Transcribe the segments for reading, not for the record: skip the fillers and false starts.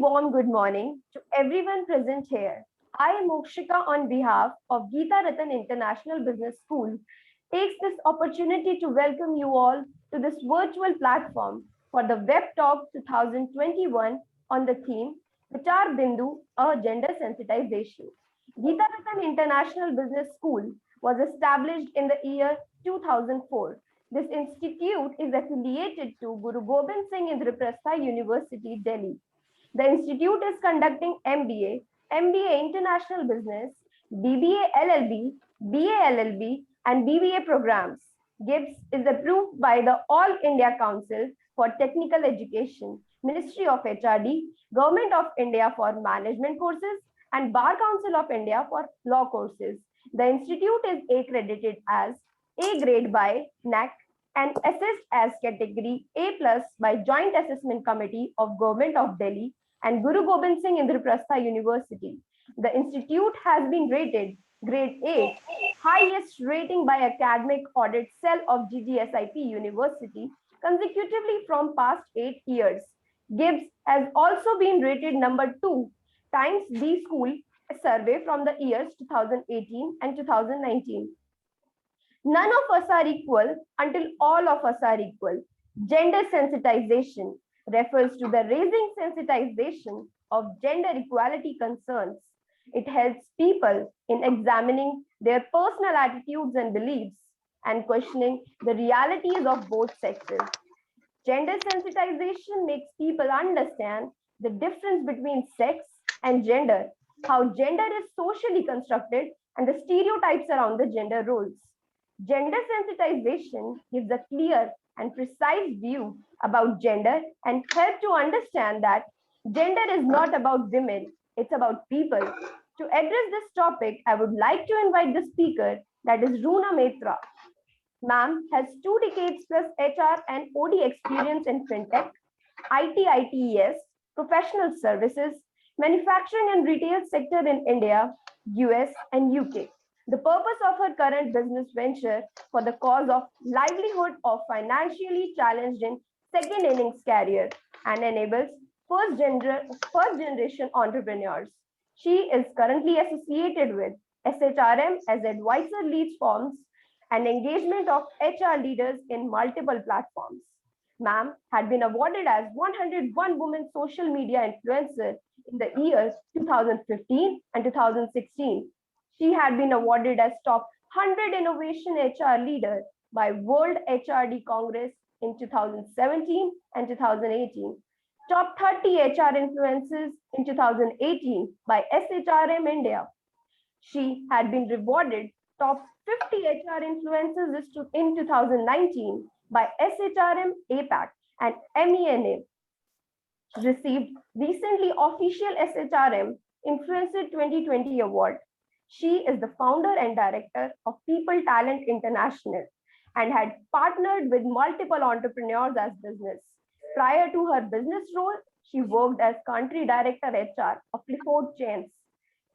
warm good morning to everyone present here. I am Mokshika on behalf of Geeta Ratan International Business School takes this opportunity to welcome you all to this virtual platform for the Webtalk 2021 on the theme Vichaar Bindu, a gender sensitization. Geeta Ratan International Business School was established in the year 2004. This institute is affiliated to Guru Gobind Singh Indraprastha University, Delhi. The institute is conducting MBA, MBA International Business, BBA LLB, BA LLB, and BBA programs. GIBS is approved by the All India Council for Technical Education, Ministry of HRD, Government of India for Management courses, and Bar Council of India for law courses. The institute is accredited as A grade by NAC and assessed as category A plus by Joint Assessment Committee of Government of Delhi and Guru Gobind Singh Indraprastha University. The institute has been rated grade A, highest rating by Academic Audit Cell of GGSIP University consecutively from past 8 years. GIBS has also been rated number 2 times B School survey from the years 2018 and 2019. None of us are equal until all of us are equal. Gender sensitization refers to the raising sensitization of gender equality concerns. It helps people in examining their personal attitudes and beliefs and questioning the realities of both sexes. Gender sensitization makes people understand the difference between sex and gender, how gender is socially constructed, and the stereotypes around the gender roles. Gender sensitization gives a clear and precise view about gender and help to understand that gender is not about women, it's about people. To address this topic, I would like to invite the speaker, that is Runa Maitra. Ma'am has 2 decades plus HR and OD experience in fintech, ITES, professional services, manufacturing and retail sector in India, US, and UK. The purpose of her current business venture for the cause of livelihood of financially challenged in second innings career and enables first generation entrepreneurs. She is currently associated with SHRM as advisor leads forms and engagement of HR leaders in multiple platforms. Ma'am had been awarded as 101 Women Social Media Influencer in the years 2015 and 2016. She had been awarded as Top 100 Innovation HR Leader by World HRD Congress in 2017 and 2018. Top 30 HR Influencers in 2018 by SHRM India. She had been rewarded Top 50 HR Influencers in 2019 by SHRM APAC and MENA. Received recently official SHRM Influencer 2020 award. She is the founder and director of People Talent International and had partnered with multiple entrepreneurs as business. Prior to her business role, she worked as country director HR of Clifford Chance,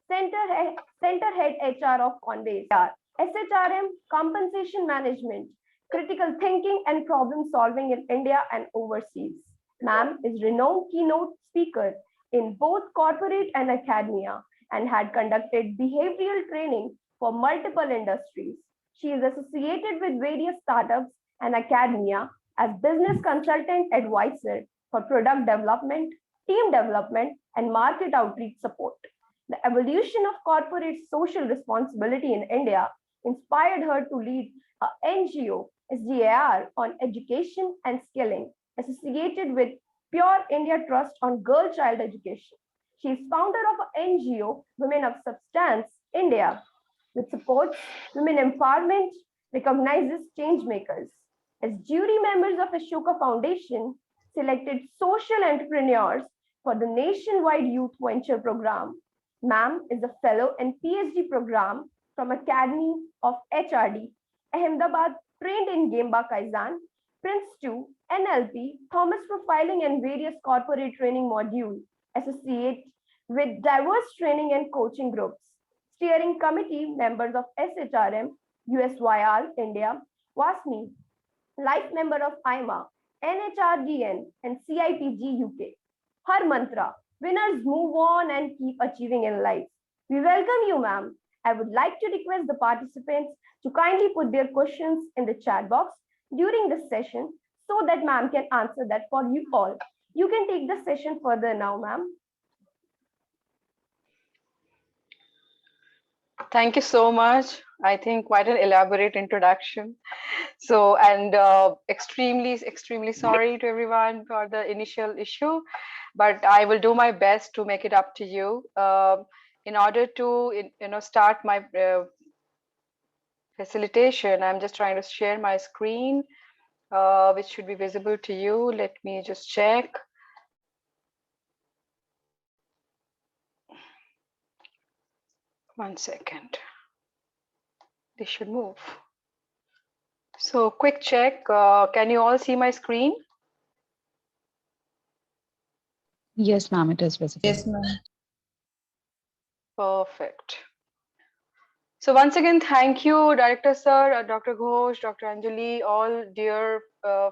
center head HR of Conway, SHRM compensation management, critical thinking and problem solving in India and overseas. Ma'am is renowned keynote speaker in both corporate and academia and had conducted behavioral training for multiple industries. She is associated with various startups and academia as business consultant advisor for product development, team development, and market outreach support. The evolution of corporate social responsibility in India inspired her to lead a NGO, SDAR, on education and skilling, associated with Pure India Trust on Girl Child Education. She is founder of an NGO, Women of Substance India, which supports women empowerment, recognizes change makers. As jury members of Ashoka Foundation, selected social entrepreneurs for the nationwide youth venture program. Ma'am is a fellow in PhD program from Academy of HRD, Ahmedabad, trained in Gemba Kaizen, Prince 2, NLP, Thomas Profiling, and various corporate training modules. Associate with diverse training and coaching groups. Steering committee members of SHRM, USYR India, WASMI, life member of IMA, NHRDN, and CIPG UK. Her mantra, Winners move on and keep achieving in life. We welcome you, ma'am. I would like to request the participants to kindly put their questions in the chat box during this session so that ma'am can answer that for you all. You can take the session further now, ma'am. Thank you so much. I think quite an elaborate introduction. So, and extremely sorry to everyone for the initial issue, but I will do my best to make it up to you. In order to, start my facilitation, I'm just trying to share my screen, which should be visible to you. Let me just check. One second. This should move. So quick check. Can you all see my screen? Yes, ma'am, it is visible. Yes, ma'am. Perfect. So once again, thank you, Director Sir, Dr. Ghosh, Dr. Anjali, all dear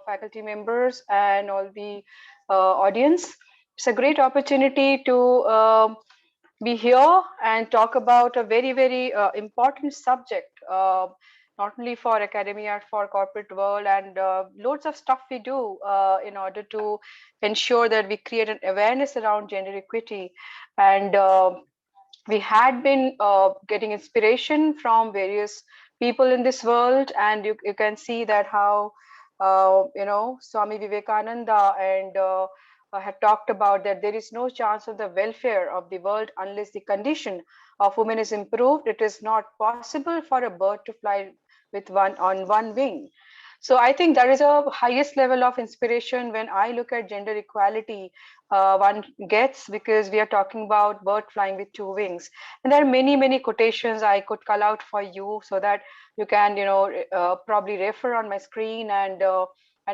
faculty members and all the audience. It's a great opportunity to be here and talk about a very important subject, not only for academia, for corporate world, and loads of stuff we do in order to ensure that we create an awareness around gender equity. And we had been getting inspiration from various people in this world, and you can see that how Swami Vivekananda and have talked about that there is no chance of the welfare of the world unless the condition of women is improved. It is not possible for a bird to fly with one wing. So I think that is a highest level of inspiration when I look at gender equality one gets, because we are talking about bird flying with two wings. And there are many quotations I could call out for you so that you can, probably refer on my screen. And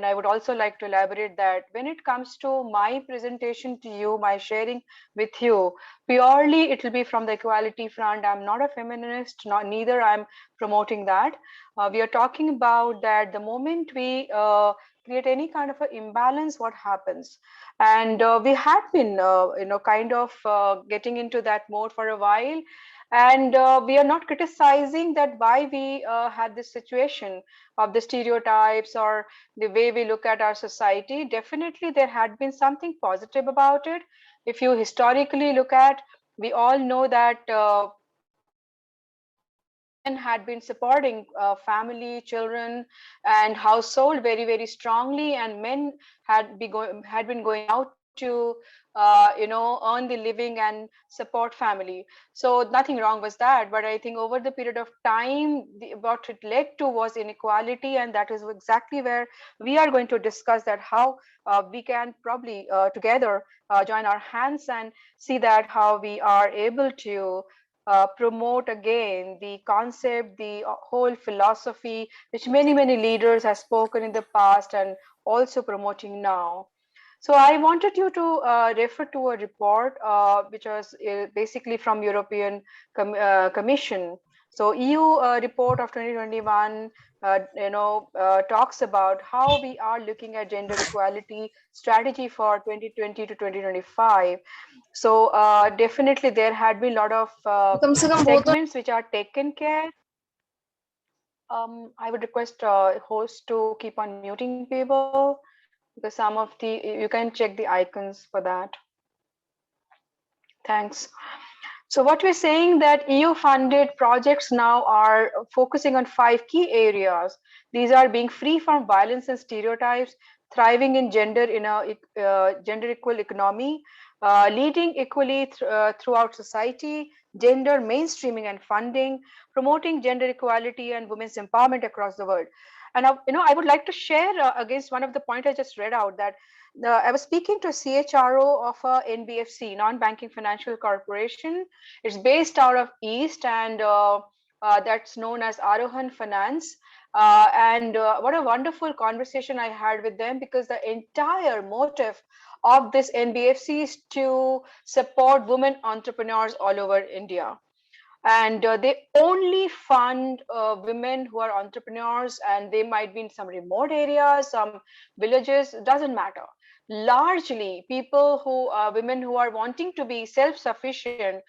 I would also like to elaborate that when it comes to my presentation to you, my sharing with you, purely it will be from the equality front. I'm not a feminist, neither I'm promoting that. We are talking about that the moment we create any kind of an imbalance, what happens? And we had been, kind of getting into that mode for a while. And we are not criticizing that why we had this situation of the stereotypes or the way we look at our society. Definitely, there had been something positive about it. If you historically look at, we all know that women had been supporting family, children, and household very strongly, and men had been going out to earn the living and support family. So nothing wrong with that, but I think over the period of time, what it led to was inequality, and that is exactly where we are going to discuss that how we can probably together join our hands and see that how we are able to promote again the concept, the whole philosophy, which many leaders have spoken in the past and also promoting now. So I wanted you to refer to a report which was basically from European Commission. So EU report of 2021, talks about how we are looking at gender equality strategy for 2020 to 2025. So definitely there had been a lot of segments which are taken care. I would request host to keep on muting people, because some of the, you can check the icons for that. Thanks. So what we're saying that EU funded projects now are focusing on 5 key areas. These are being free from violence and stereotypes, thriving in gender equal economy, leading equally throughout society, gender mainstreaming and funding, promoting gender equality and women's empowerment across the world. And I would like to share against one of the points I just read out, that I was speaking to a CHRO of a NBFC, non-banking financial corporation. It's based out of East, and that's known as Arohan Finance. And what a wonderful conversation I had with them, because the entire motive of this NBFC is to support women entrepreneurs all over India. And they only fund women who are entrepreneurs, and they might be in some remote areas, some villages, doesn't matter. largely people who women who are wanting to be self-sufficient,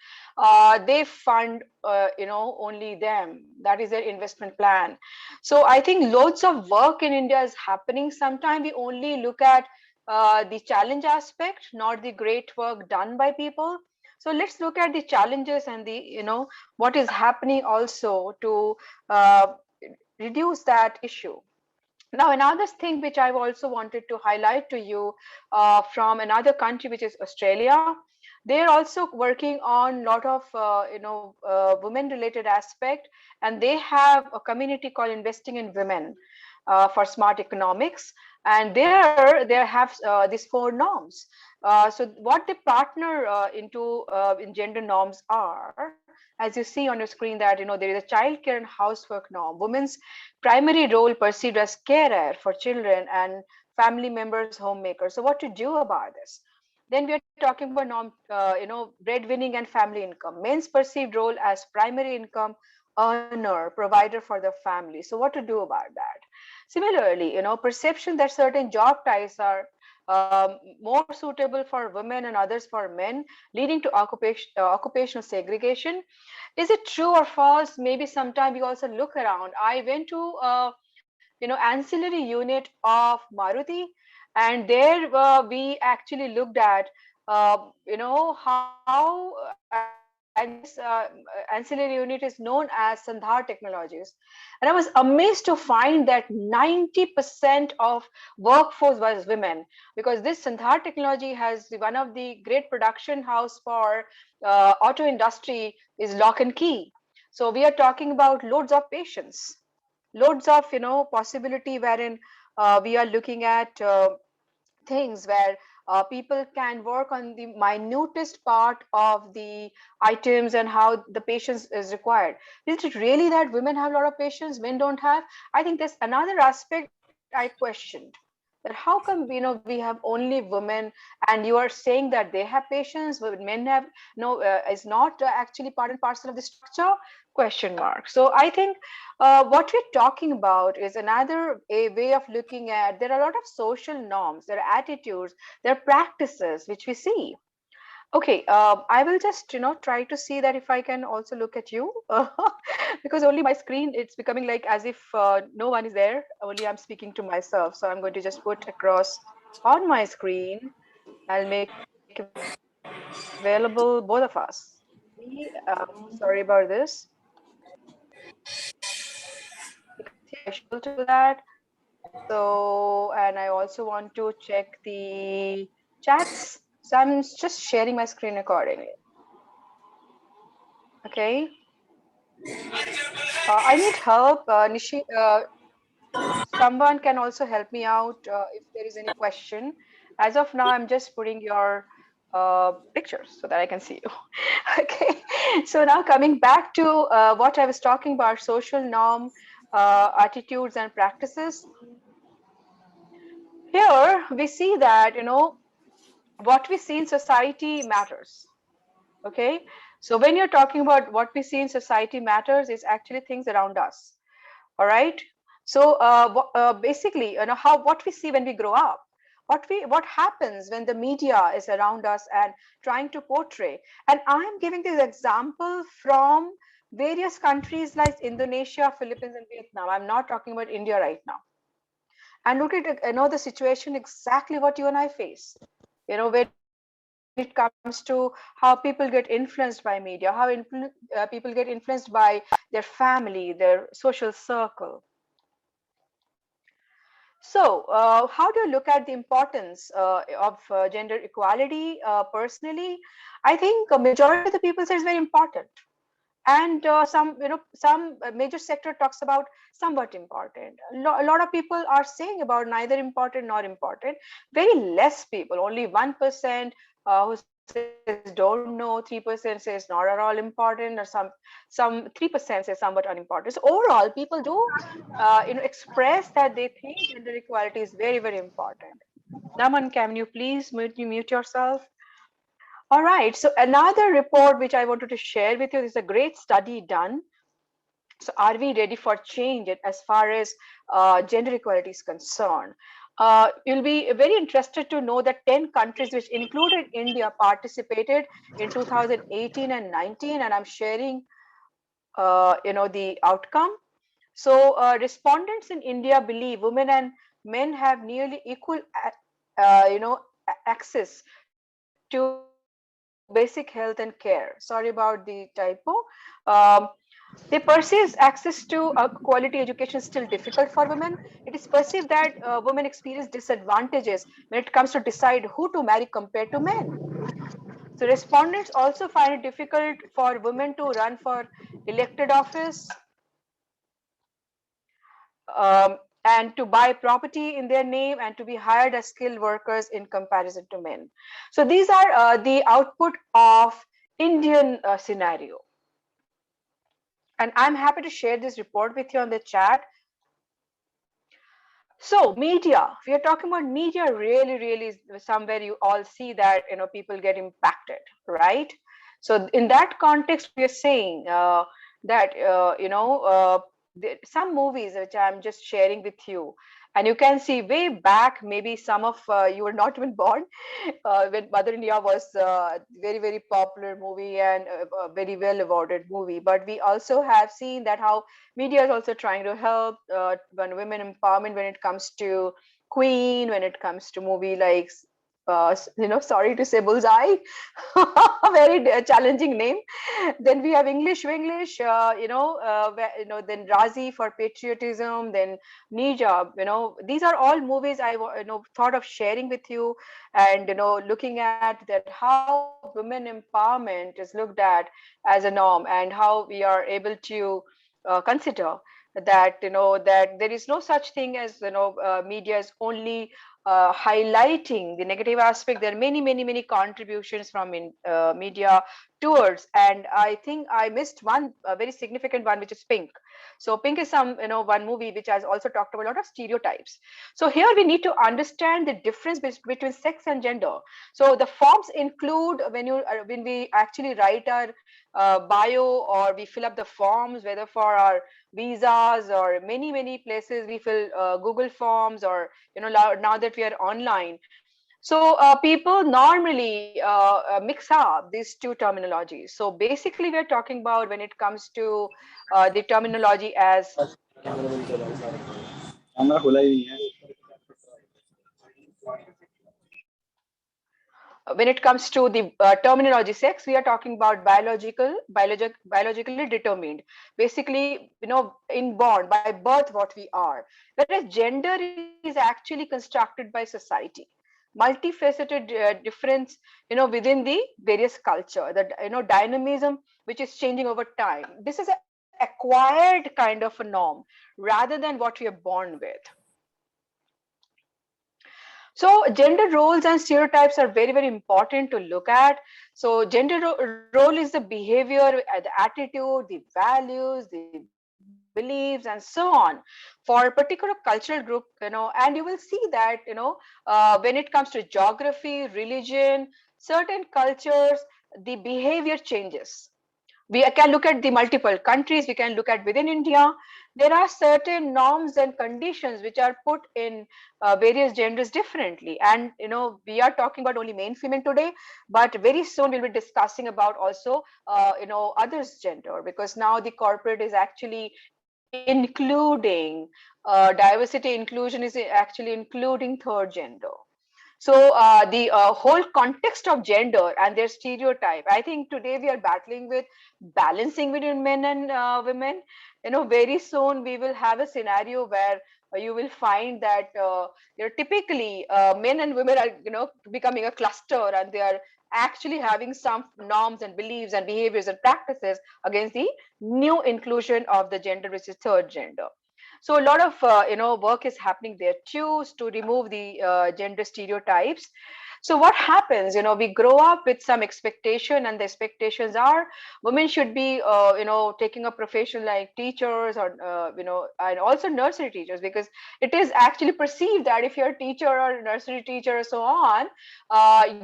they fund only them. That is their investment plan. So I think loads of work in India is happening. Sometimes we only look at the challenge aspect, not the great work done by people. So let's look at the challenges and the what is happening also to uh, reduce that issue. Now, another thing which I've also wanted to highlight to you from another country, which is Australia, they're also working on a lot of women-related aspect, and they have a community called Investing in Women for Smart Economics, and there they have these 4 norms. So what they partner into in gender norms are, as you see on your screen, that there is a child care and housework norm, women's primary role perceived as carer for children and family members, homemakers. So what to do about this? Then we are talking about norm, breadwinning and family income. Men's perceived role as primary income earner, provider for the family. So what to do about that? Similarly, perception that certain job types are more suitable for women and others for men, leading to occupational segregation. Is it true or false? Maybe sometime we also look around. I went to ancillary unit of Maruti, and there we actually looked at how ancillary unit is known as Sandhar Technologies, and I was amazed to find that 90% of workforce was women, because this Sandhar Technology has one of the great production house for auto industry is Lock and Key. So we are talking about loads of patients, loads of possibility wherein we are looking at things where people can work on the minutest part of the items and how the patience is required. Is it really that women have a lot of patience, men don't have? I think there's another aspect I questioned, that how come we have only women, and you are saying that they have patience but men have no, is not actually part and parcel of the structure, question mark. So I think what we're talking about is another a way of looking at, there are a lot of social norms, there are attitudes, there are practices which we see. Okay, I will just try to see that if I can also look at you, because only my screen, it's becoming like as if no one is there, only I'm speaking to myself. So I'm going to just put across on my screen. I'll make available both of us. Me, sorry about this. Because yeah, I should be able to do that. So, and I also want to check the chats. So I'm just sharing my screen accordingly. Okay. I need help. Nishi, someone can also help me out if there is any question. As of now, I'm just putting your pictures so that I can see you. Okay. So now coming back to what I was talking about, social norm, attitudes and practices. Here we see that, what we see in society matters. Okay. So when you're talking about what we see in society matters, is actually things around us. All right. So basically, how what we see when we grow up, what happens when the media is around us and trying to portray. And I'm giving this example from various countries like Indonesia, Philippines, and Vietnam. I'm not talking about India right now. And look at the situation exactly what you and I face. When it comes to how people get influenced by media, how people get influenced by their family, their social circle. So, how do you look at the importance of gender equality personally? I think a majority of the people say it's very important, and some major sector talks about somewhat important. A lot of people are saying about neither important nor important. Very less people, only 1% who says don't know, 3% says not at all important, or some 3% says somewhat unimportant. So overall, people do express that they think gender equality is very, very important. Naman, can you please mute yourself? All right. So another report which I wanted to share with you is a great study done. So are we ready for change as far as gender equality is concerned? you'll be very interested to know that 10 countries, which included India, participated in 2018 and 19, and I'm sharing, the outcome. So, respondents in India believe women and men have nearly equal, access to basic health and care. Sorry about the typo. Um, they perceive access to quality education is still difficult for women. It is perceived that women experience disadvantages when it comes to decide who to marry compared to men. So respondents also find it difficult for women to run for elected office, and to buy property in their name, and to be hired as skilled workers in comparison to men. So these are the output of Indian scenario. And I'm happy to share this report with you on the chat. So media, we are talking about media, really is somewhere you all see that, people get impacted, right? So in that context, we are saying that, some movies which I'm just sharing with you, and you can see way back, maybe some of you were not even born, when Mother India was very popular movie and a very well awarded movie. But we also have seen that how media is also trying to help when women empowerment when it comes to Queen, when it comes to movie like sorry to say Bullseye, very challenging name. Then we have English, then Razi for patriotism, then Nijab. These are all movies I thought of sharing with you, and looking at that how women empowerment is looked at as a norm, and how we are able to consider that there is no such thing as media is only highlighting the negative aspect. There are many contributions from media towards, and I think I missed one very significant one, which is Pink. So Pink is some one movie which has also talked about a lot of stereotypes. So here we need to understand the difference between sex and gender. So the forms include when we actually write our bio, or we fill up the forms, whether for our visas or many places we fill Google forms, or now that we are online. So people normally mix up these two terminologies. So basically we are talking about when it comes to the terminology as when it comes to the terminology sex, we are talking about biologically determined, basically inborn by birth what we are, whereas gender is actually constructed by society, multifaceted difference within the various culture, the dynamism which is changing over time. This is an acquired kind of a norm rather than what we are born with. So gender roles and stereotypes are very important to look at. So gender role is the behavior, the attitude, the values, the beliefs, and so on for a particular cultural group, and you will see that when it comes to geography, religion, certain cultures, the behavior changes. We can look at the multiple countries, we can look at within India. There are certain norms and conditions which are put in various genders differently, and we are talking about only male female today, but very soon we'll be discussing about also others gender, because now the corporate is actually including diversity, inclusion is actually including third gender. So the whole context of gender and their stereotype, I think today we are battling with balancing between men and women. Very soon we will have a scenario where you will find that typically men and women are becoming a cluster, and they are actually having some norms and beliefs and behaviors and practices against the new inclusion of the gender, which is third gender. So a lot of work is happening there too, to remove the gender stereotypes. So what happens, we grow up with some expectation, and the expectations are women should be taking a profession like teachers, or and also nursery teachers, because it is actually perceived that if you're a teacher or a nursery teacher or so on,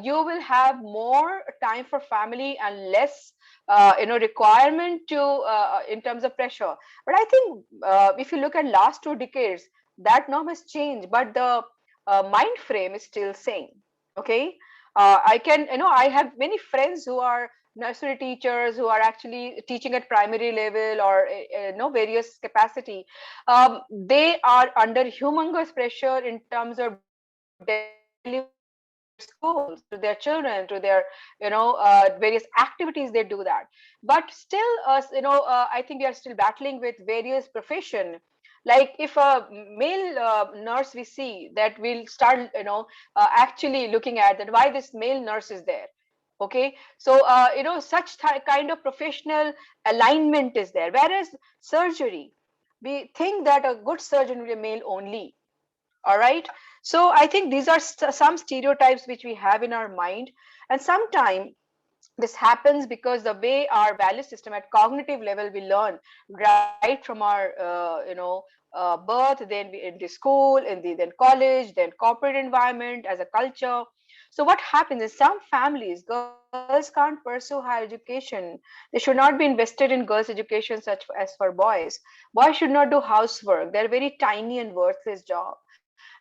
you will have more time for family and less requirement to in terms of pressure. But I think if you look at last 2 decades, that norm has changed, but the mind frame is still same. Okay, I can, I have many friends who are nursery teachers who are actually teaching at primary level or various capacity. They are under humongous pressure in terms of delivering to their schools, to their children, to their various activities. They do that, but still I think we are still battling with various profession. Like if a male nurse we see, that we'll start actually looking at that why this male nurse is there. Okay, so such kind of professional alignment is there, whereas surgery, we think that a good surgeon will be male only. All right, so I think these are some stereotypes which we have in our mind, and sometimes this happens because the way our value system at cognitive level we learn right from our birth, then we, in the school, in the then college, then corporate environment as a culture. So what happens is some families, girls can't pursue higher education. They should not be invested in girls education such as for boys. Boys should not do housework, they're very tiny and worthless job,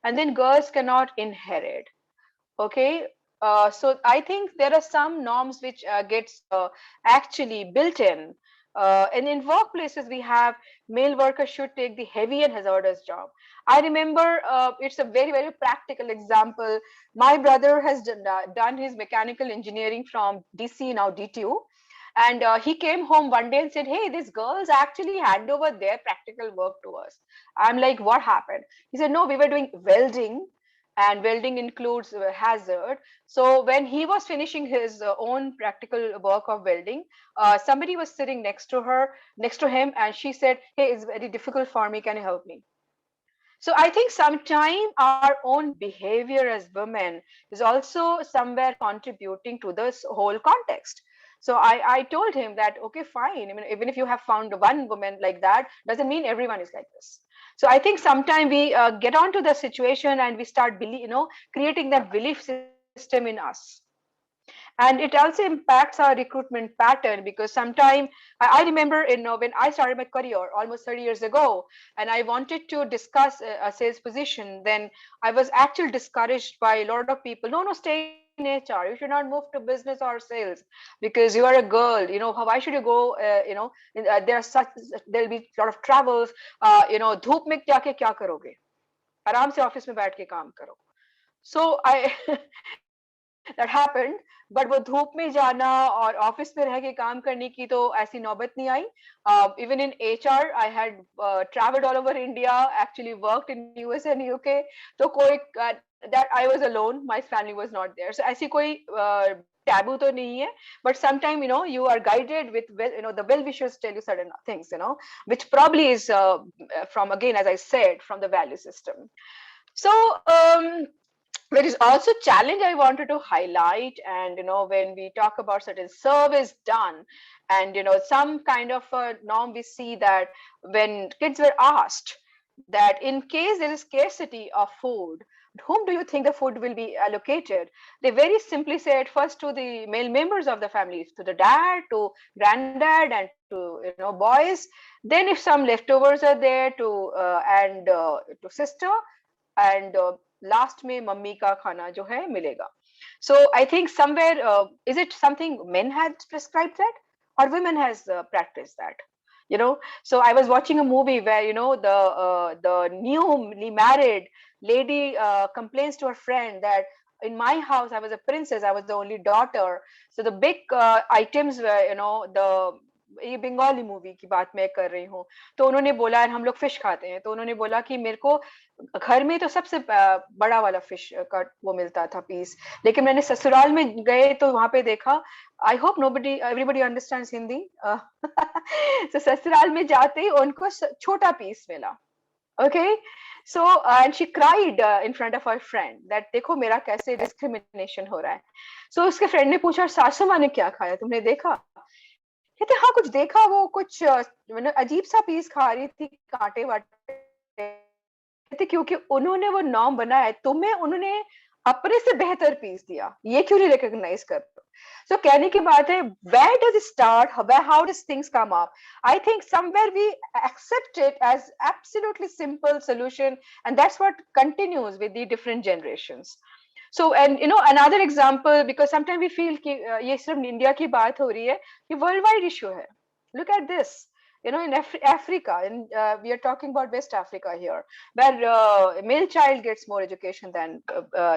and then girls cannot inherit. Okay, so I think there are some norms which gets actually built in, and in workplaces we have male workers should take the heavy and hazardous job. I remember, it's a very very practical example. My brother has done his mechanical engineering from DC, now DTU, and he came home one day and said, hey, these girls actually hand over their practical work to us. I'm like, what happened? He said, no, we were doing welding, and welding includes hazard. So when he was finishing his own practical work of welding, somebody was sitting next to him, and she said, hey, it's very difficult for me, can you help me? So I think sometimes our own behavior as women is also somewhere contributing to this whole context. So I told him that, okay, fine. I mean, even if you have found one woman like that, doesn't mean everyone is like this. So I think sometimes we get onto the situation and we start creating that belief system in us, and it also impacts our recruitment pattern, because sometimes I remember when I started my career almost 30 years ago, and I wanted to discuss a sales position, then I was actually discouraged by a lot of people. No, no, stay in HR, you should not move to business or sales because you are a girl, why should you go, there are such, there'll be a lot of travels, धूप में जाके क्या करोगे, आराम से office में बैठ के काम करो. So I that happened, but वो धूप में जाना और ऑफिस में रह के काम करने की तो ऐसी नौबत नहीं आई. Even in HR, I had traveled all over India, actually worked in US and UK. तो कोई that I was alone, my family was not there. So ऐसी कोई taboo तो नहीं है, but sometimes you are guided with the well wishers tell you certain things, which probably is from, again, as I said, from the value system. So there is also challenge I wanted to highlight, and when we talk about certain service done, and some kind of a norm, we see that when kids were asked that in case there is scarcity of food, whom do you think the food will be allocated, they very simply said first to the male members of the family, to the dad, to granddad, and to boys. Then if some leftovers are there, to and to sister, and last में mummy का खाना जो है मिलेगा. So I think somewhere, is it something men had prescribed that, or women has practiced that? So I was watching a movie where the newly married lady complains to her friend that in my house I was a princess, I was the only daughter. So the big items were the, ये Bengali movie की बात मैं कर रही हूँ. तो उन्होंने बोला, हम लोग फिश खाते हैं, तो उन्होंने बोला कि मेरे को घर में तो सबसे बड़ा वाला फिश का वो मिलता था पीस, लेकिन मैंने ससुराल में गए तो वहां पे देखा, I hope nobody everybody understands Hindi. तो ससुराल में जाते ही उनको छोटा पीस मिला. Okay, so and she cried in front of her friend that देखो मेरा कैसे डिस्क्रिमिनेशन हो रहा है. So उसके फ्रेंड ने पूछा, सासू माँ ने क्या खाया, तुमने देखा? कहते हाँ कुछ देखा, वो कुछ अजीब सा पीस खा रही थी, कांटे वाटे. कहते क्योंकि उन्होंने वो नॉर्म बनाया है, तुम्हें उन्होंने अपने से बेहतर पीस दिया, ये क्यों नहीं रिकॉग्नाइज कर रहे हो? So कहने की बात है, where does it start? How does things come up? I think somewhere we accept it as absolutely simple solution, and that's what continues with the different generations. So, and you know, another example, because sometimes we feel कि ये सिर्फ India की बात हो रही है, ये world wide issue है. Look at this. You know, in Africa, we are talking about West Africa here, where male child gets more education than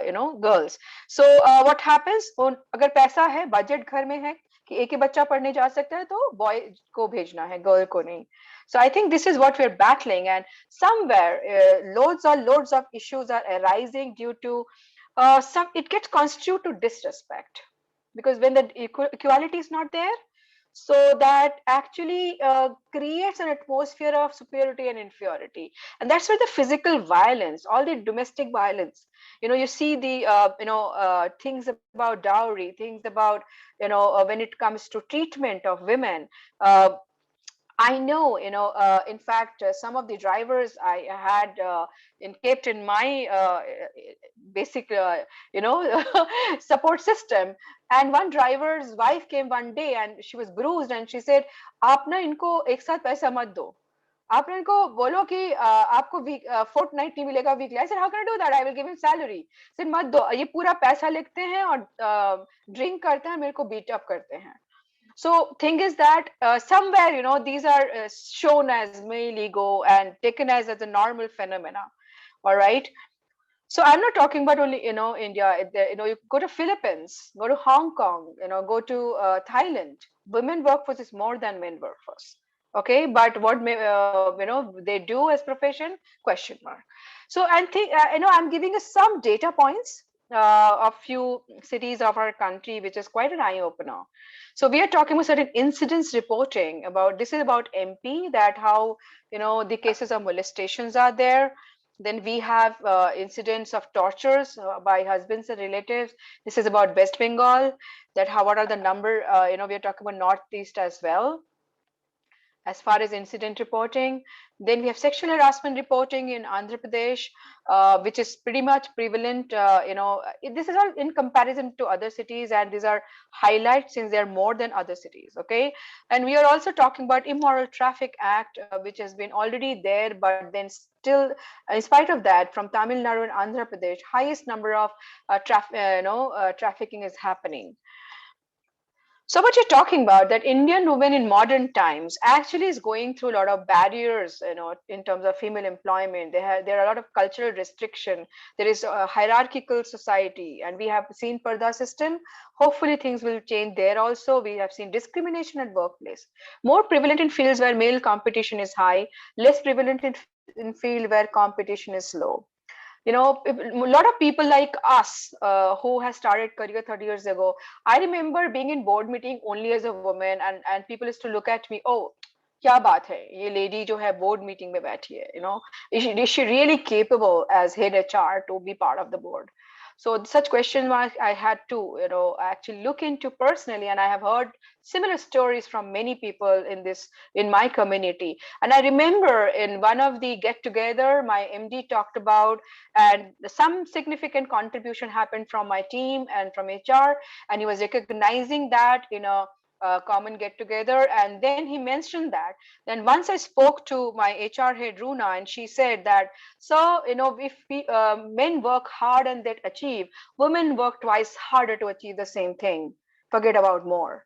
you know, girls. So what happens, अगर पैसा है, budget घर में है कि एक ही बच्चा पढ़ने जा सकता है, तो boy को भेजना है, girl को नहीं. So I think this is what we're battling, and somewhere loads of issues are arising due to some, it gets constitute to disrespect, because when the equality is not there, so that actually creates an atmosphere of superiority and inferiority, and that's where the physical violence, all the domestic violence, you know, you see the things about dowry, things about, you know, when it comes to treatment of women. I know, you know, in fact, some of the drivers I had kept in my basic, you know, support system. And one driver's wife came one day and she was bruised and she said, "आप ना इनको एक साथ पैसा मत दो. आप ना इनको बोलो कि आपको fortnight नहीं मिलेगा, weekly." I said, "How can I do that? I will give him salary." I said, "मत दो, ये पूरा पैसा लिखते हैं और drink करते हैं, मेरे को beat up करते हैं." So thing is that somewhere, you know, these are shown as male ego and taken as a normal phenomena. All right. So I'm not talking about only, you know, India. You know, you go to Philippines, go to Hong Kong, you know, go to Thailand. Women workforce is more than men workforce. Okay, but what you know, they do as profession? Question mark. So and think you know, I'm giving us some data points of few cities of our country, which is quite an eye opener. So we are talking about certain incidents reporting about, this is about MP, that how, you know, the cases of molestations are there. Then we have incidents of tortures by husbands and relatives. This is about West Bengal, that how, what are the number, you know, we are talking about Northeast as well as far as incident reporting. Then we have sexual harassment reporting in Andhra Pradesh, which is pretty much prevalent. You know, this is all in comparison to other cities, and these are highlights since they are more than other cities. Okay, and we are also talking about Immoral Traffic Act, which has been already there, but then still, in spite of that, from Tamil Nadu and Andhra Pradesh, highest number of trafficking is happening. So what you're talking about, that Indian women in modern times actually is going through a lot of barriers, you know, in terms of female employment. There are a lot of cultural restriction. There is a hierarchical society, and we have seen Parda system. Hopefully things will change there also. We have seen discrimination at workplace. More prevalent in fields where male competition is high, less prevalent in field where competition is low. You know, a lot of people like us who has started career 30 years ago, I remember being in board meeting only as a woman, and people used to look at me, oh, क्या बात है, ये lady जो है board meeting में बैठी है, you know, is she really capable as head HR to be part of the board? So such questions I had to, you know, actually look into personally, and I have heard similar stories from many people in my community. And I remember in one of the get together, my MD talked about, and some significant contribution happened from my team and from HR, and he was recognizing that in a common get together. And then he mentioned that, then once I spoke to my HR head Runa, and she said that, so you know, if men work hard and they achieve, women work twice harder to achieve the same thing, forget about more.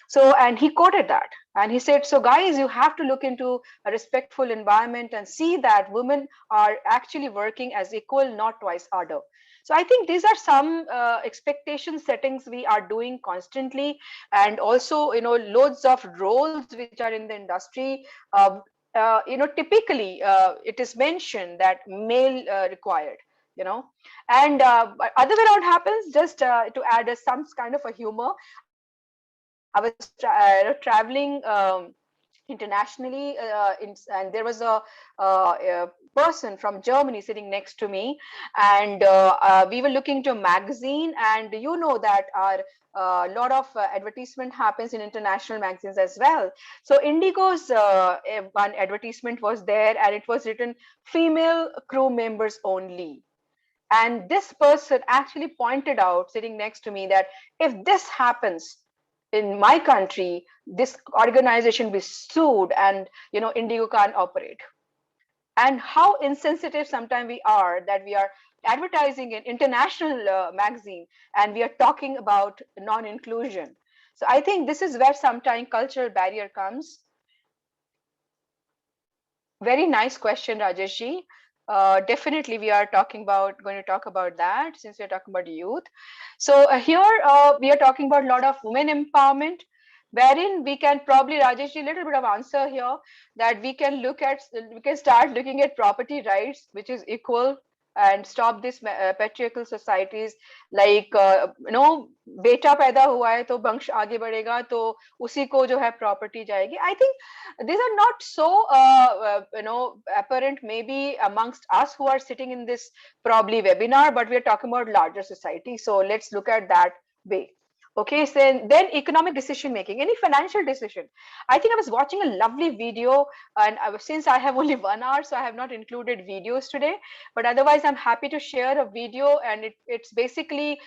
So, and he quoted that, and he said, so guys, you have to look into a respectful environment and see that women are actually working as equal, not twice harder. So I think these are some expectation settings we are doing constantly, and also, you know, loads of roles which are in the industry. You know, typically it is mentioned that male required, you know, and other way around happens. Just to add some kind of a humor, I was traveling internationally, and there was a person from Germany sitting next to me, and we were looking to a magazine, and you know that our lot of advertisement happens in international magazines as well. So Indigo's one advertisement was there, and it was written female crew members only. And this person actually pointed out, sitting next to me, that if this happens in my country, this organization will be sued, and Indigo can't operate. And how insensitive sometimes we are, that we are advertising in international magazine and we are talking about non-inclusion. So I think this is where sometimes cultural barrier comes. Very nice question, Rajeshji. Definitely, we are going to talk about that, since we're talking about youth. So here we are talking about a lot of women empowerment, wherein we can probably, Rajeshji, a little bit of answer here, that we can start looking at property rights, which is equal, and stop this patriarchal societies, like बेटा पैदा हुआ है तो वंश आगे बढ़ेगा तो उसी को जो है प्रॉपर्टी जाएगी. I think these are not so apparent maybe amongst us who are sitting in this probably webinar, but we are talking about larger society. So let's look at that way. Okay, so then economic decision making, any financial decision. I think I was watching a lovely video, and since I have only 1 hour, so I have not included videos today, but otherwise I'm happy to share a video. And it's basically,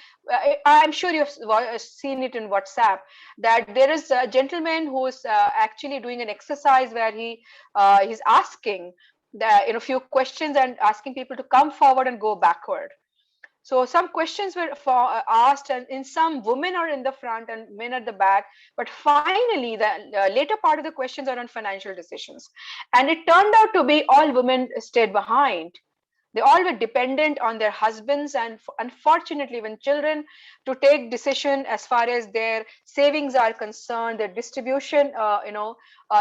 I'm sure you've seen it in WhatsApp, that there is a gentleman who's actually doing an exercise where he's asking a few questions and asking people to come forward and go backward. So some questions were asked, and in some, women are in the front and men at the back. But finally, the later part of the questions are on financial decisions. And it turned out to be all women stayed behind. They all were dependent on their husbands and unfortunately even children to take decision as far as their savings are concerned, their distribution,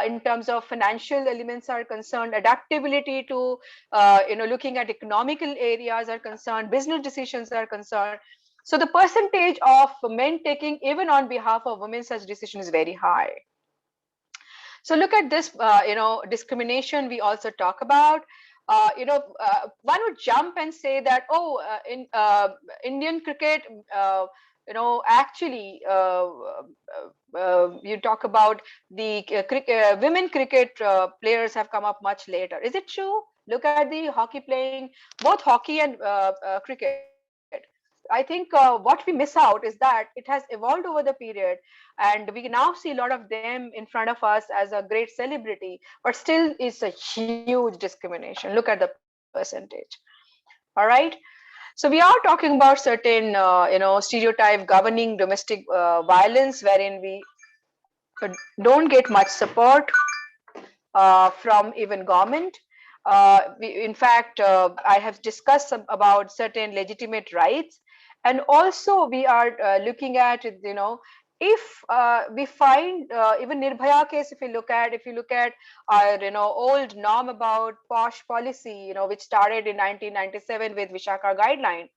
in terms of financial elements are concerned, adaptability to, looking at economical areas are concerned, business decisions are concerned. So the percentage of men taking even on behalf of women such decision is very high. So look at this, discrimination we also talk about. One would jump and say that, in Indian cricket, actually, you talk about the women cricket players have come up much later. Is it true? Look at the hockey playing, both hockey and cricket. I think what we miss out is that it has evolved over the period, and we now see a lot of them in front of us as a great celebrity, but still it's a huge discrimination. Look at the percentage. All right. So we are talking about certain, stereotype governing domestic violence, wherein we don't get much support from even government. In fact, I have discussed about certain legitimate rights, and also we are looking at, if we find even Nirbhaya case, if you look at our old norm about posh policy, which started in 1997 with Vichaar guideline.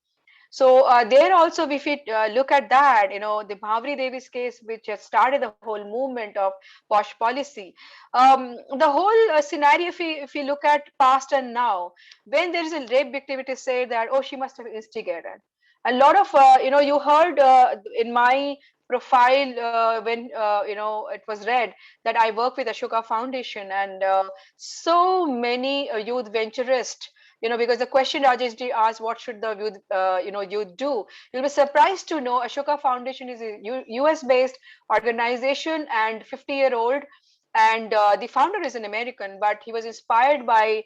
So there also, if we look at that, the Bhavri Devi's case, which has started the whole movement of posh policy. The whole scenario, if we look at past and now, when there is a rape victim, it is said that, oh, she must have instigated. A lot of, you heard in my profile when, it was read that I work with Ashoka Foundation, and so many youth venturists, because the question Rajeshji asked, what should the youth do? You'll be surprised to know Ashoka Foundation is a US based organization and 50-year-old. And the founder is an American, but he was inspired by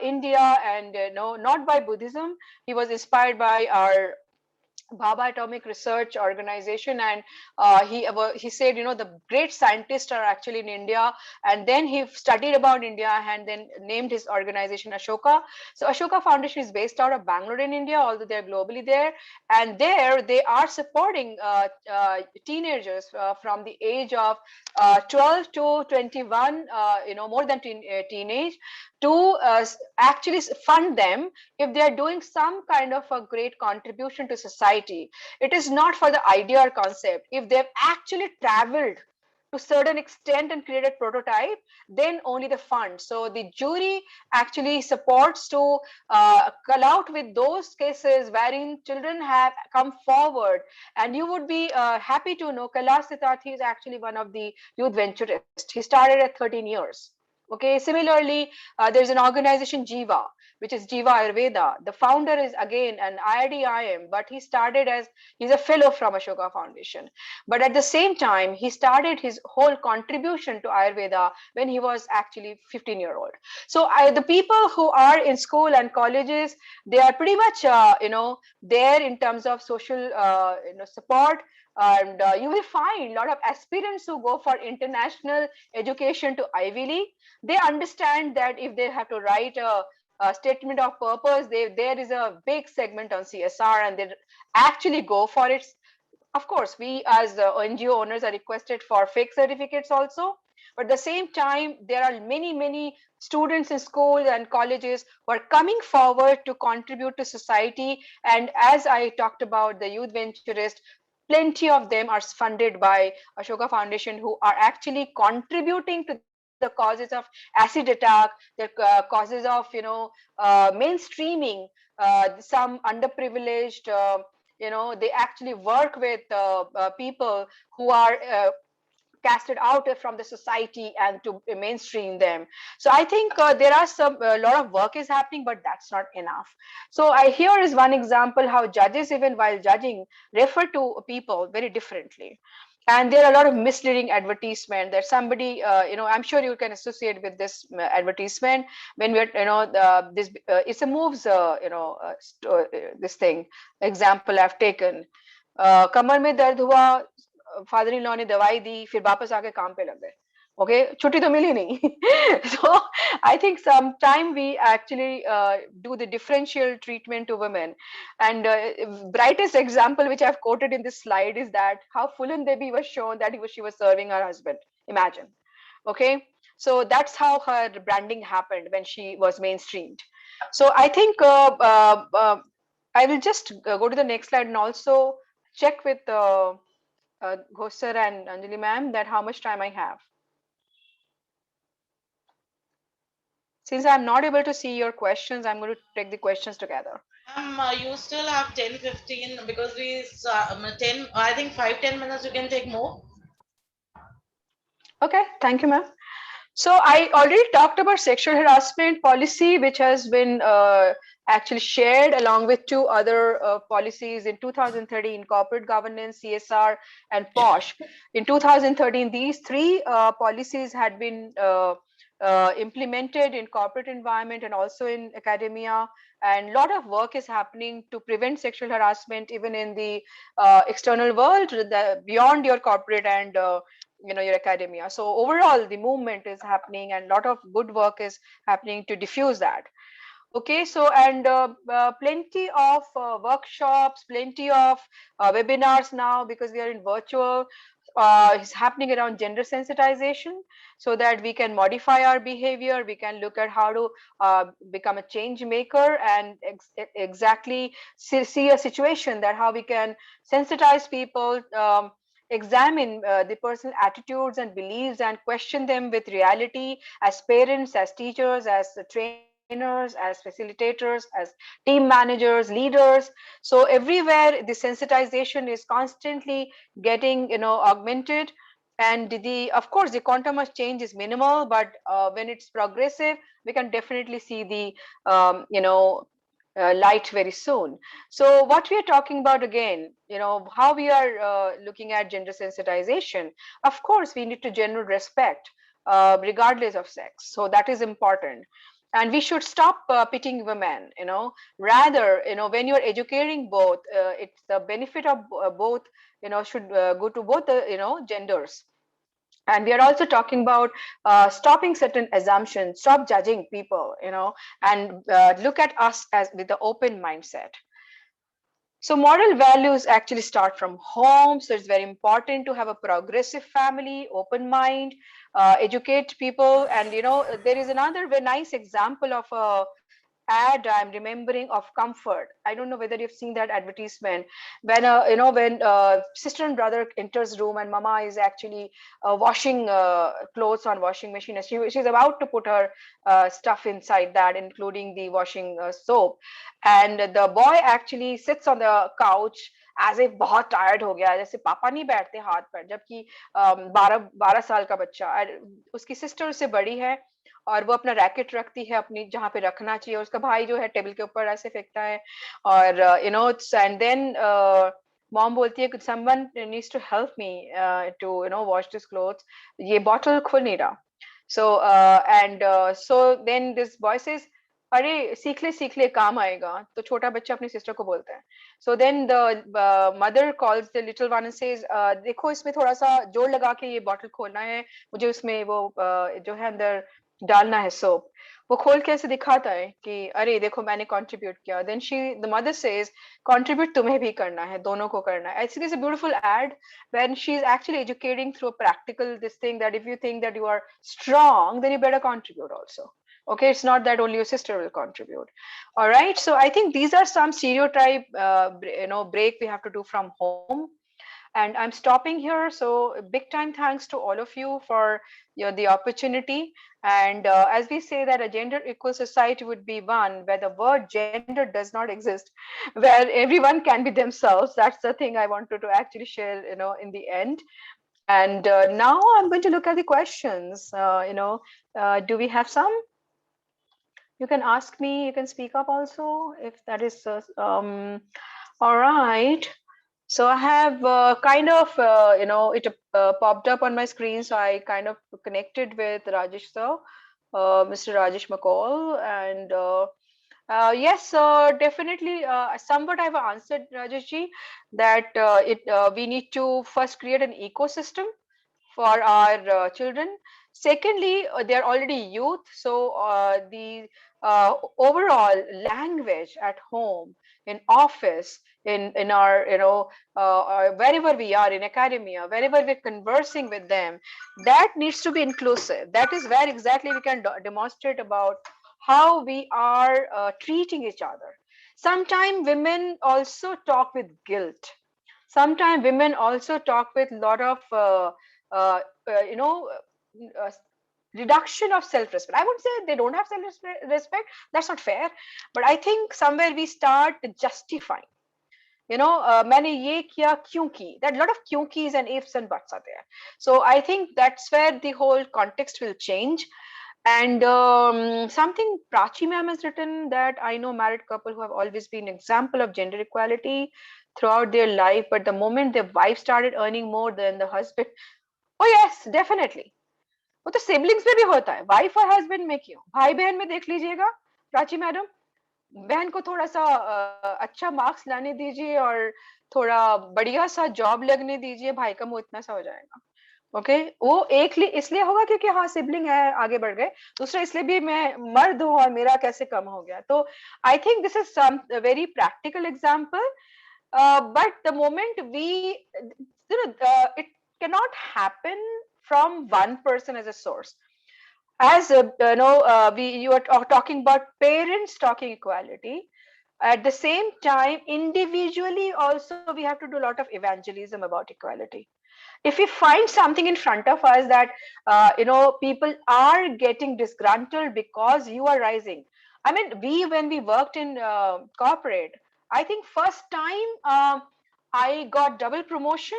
India, and no, not by Buddhism. He was inspired by our Baba Atomic Research Organization, and he said, the great scientists are actually in India, and then he studied about India and then named his organization Ashoka. So Ashoka Foundation is based out of Bangalore in India, although they're globally there, and there they are supporting teenagers from the age of 12 to 21, more than teenage, to actually fund them if they are doing some kind of a great contribution to society. It is not for the idea or concept. If they've actually traveled to certain extent and created prototype, then only the fund. So the jury actually supports to call out with those cases wherein children have come forward. And you would be happy to know Kailash Satyarthi is actually one of the youth venturists. He started at 13 years. Okay, similarly, there's an organization Jiva, which is Jiva Ayurveda. The founder is again an IIDIM, but he's a fellow from Ashoka Foundation. But at the same time, he started his whole contribution to Ayurveda when he was actually 15-year-old. So the people who are in school and colleges, they are pretty much, there in terms of social, support. And you will find a lot of aspirants who go for international education to Ivy League. They understand that if they have to write a statement of purpose, there is a big segment on CSR, and they actually go for it. Of course, we as NGO owners are requested for fake certificates also, but at the same time, there are many students in schools and colleges who are coming forward to contribute to society. And as I talked about the youth venturist, plenty of them are funded by Ashoka Foundation, who are actually contributing to the causes of acid attack, the causes of mainstreaming some underprivileged. They actually work with people who are casted out from the society and to mainstream them. So I think there are a lot of work is happening, but that's not enough. So here is one example how judges, even while judging, refer to people very differently. And there are a lot of misleading advertisement that somebody, I'm sure you can associate with this advertisement when we're, this it's a moves, this thing example I've taken. कमर में दर्द हुआ, father in law ने दवाई दी, फिर वापस आके काम पे लग गए. Okay, छुट्टी तो मिली नहीं. So I think sometime we actually do the differential treatment to women. And brightest example which I've quoted in this slide is that how Fulan Devi was shown that she was serving her husband. Imagine. Okay, so that's how her branding happened when she was mainstreamed. So I think I will just go to the next slide and also check with Ghosh sir and Anjali ma'am that how much time I have. Since I'm not able to see your questions, I'm going to take the questions together. You still have 10-15 because we 10. I think 5-10 minutes. You can take more. Okay, thank you, ma'am. So I already talked about sexual harassment policy, which has been actually shared along with two other policies in 2013, corporate governance, CSR, and POSH. In 2013, these three policies had been implemented in corporate environment and also in academia. And a lot of work is happening to prevent sexual harassment even in the external world, beyond your corporate and your academia. So overall the movement is happening and a lot of good work is happening to diffuse that. Okay, so and plenty of workshops, plenty of webinars now, because we are in virtual, is happening around gender sensitization, so that we can modify our behavior, we can look at how to become a change maker, and exactly see a situation that how we can sensitize people, examine the personal attitudes and beliefs and question them with reality, as parents, as teachers, as trainers, as facilitators, as team managers, leaders. So everywhere the sensitization is constantly getting augmented. And the of course the quantum of change is minimal, but when it's progressive, we can definitely see the light very soon. So what we are talking about again, how we are looking at gender sensitization. Of course, we need to general respect regardless of sex. So that is important. And we should stop pitting women, rather, when you're educating both, it's the benefit of both, should go to both the, genders. And we are also talking about stopping certain assumptions, stop judging people, and look at us as with the open mindset. So moral values actually start from home. So it's very important to have a progressive family, open mind, educate people. And there is another very nice example of a ad I'm remembering of comfort. I don't know whether you've seen that advertisement, when when sister and brother enters room and mama is actually washing clothes on washing machine, and she's about to put her stuff inside that, including the washing soap, and the boy actually sits on the couch as if बहुत tired हो गया, जैसे पापा नहीं बैठते हाथ पर, जबकि 12 साल का बच्चा, उसकी सिस्टर उससे बड़ी है, और वो अपना रैकेट रखती है अपनी जहाँ पे रखना चाहिए, उसका भाई जो है टेबल के ऊपर ऐसे फेंकता है, और एंड देन मॉम बोलती है कि someone needs to help me to wash this clothes, ये बॉटल खुल नहीं रहा. So and so then this boy says, अरे सीख ले काम आएगा. तो छोटा बच्चा अपनी सिस्टर को बोलता है. So then the mother calls the little one and says, देखो इसमें थोड़ा सा जोर लगा के ये बॉटल खोलना है, मुझे उसमें वो जो है अंदर डालना है सोप. वो खोल के ऐसे दिखाता है कि अरे देखो मैंने कंट्रीब्यूट किया. Then the mother says, contribute तुम्हें भी करना है, दोनों को करना है. It's a beautiful ad when she's actually educating through a practical this thing, that if you think that you are strong, then you better contribute also. Okay, it's not that only your sister will contribute. All right, so I think these are some stereotype break we have to do from home. And I'm stopping here. So big time thanks to all of you for the opportunity. And as we say that a gender equal society would be one where the word gender does not exist, where everyone can be themselves. That's the thing I wanted to actually share, in the end. And now I'm going to look at the questions. Do we have some? You can ask me, you can speak up also if that is all right. So I have kind of it popped up on my screen, so I kind of connected with Rajesh sir, Mr. Rajesh McCall, and yes, definitely somewhat I've answered Rajesh ji that we need to first create an ecosystem for our children. Secondly, they're already youth, so the overall language at home, in office, in our wherever we are in academia, wherever we're conversing with them, that needs to be inclusive. That is where exactly we can demonstrate about how we are treating each other. Sometimes women also talk with guilt. Sometimes women also talk with a lot of uh, you know, uh, reduction of self-respect. I would say they don't have self-respect. That's not fair. But I think somewhere we start justifying. मैंने ये किया क्योंकि. That lot of क्योंकि's and ifs and buts are there. So I think that's where the whole context will change. And something Prachi ma'am has written, that I know married couple who have always been example of gender equality throughout their life, but the moment their wife started earning more than the husband, oh yes, definitely. वो तो siblings में भी होता है, wife और husband में क्यों, भाई बहन में देख लीजिएगा. प्राची मैडम, बहन को थोड़ा सा अच्छा मार्क्स लाने दीजिए और थोड़ा बढ़िया सा जॉब लगने दीजिए, भाई का मुंह इतना सा हो जाएगा. ओके वो एक इसलिए होगा क्योंकि हाँ सिबलिंग है, आगे बढ़ गए. दूसरा इसलिए भी मैं मर्द हूँ और मेरा कैसे कम हो गया. तो I think this is some very practical example. but the moment it cannot happen from one person as a source. As you are talking about parents talking equality, at the same time individually also we have to do a lot of evangelism about equality. If we find something in front of us that people are getting disgruntled because you are rising. I mean, when we worked in corporate, I think first time I got double promotion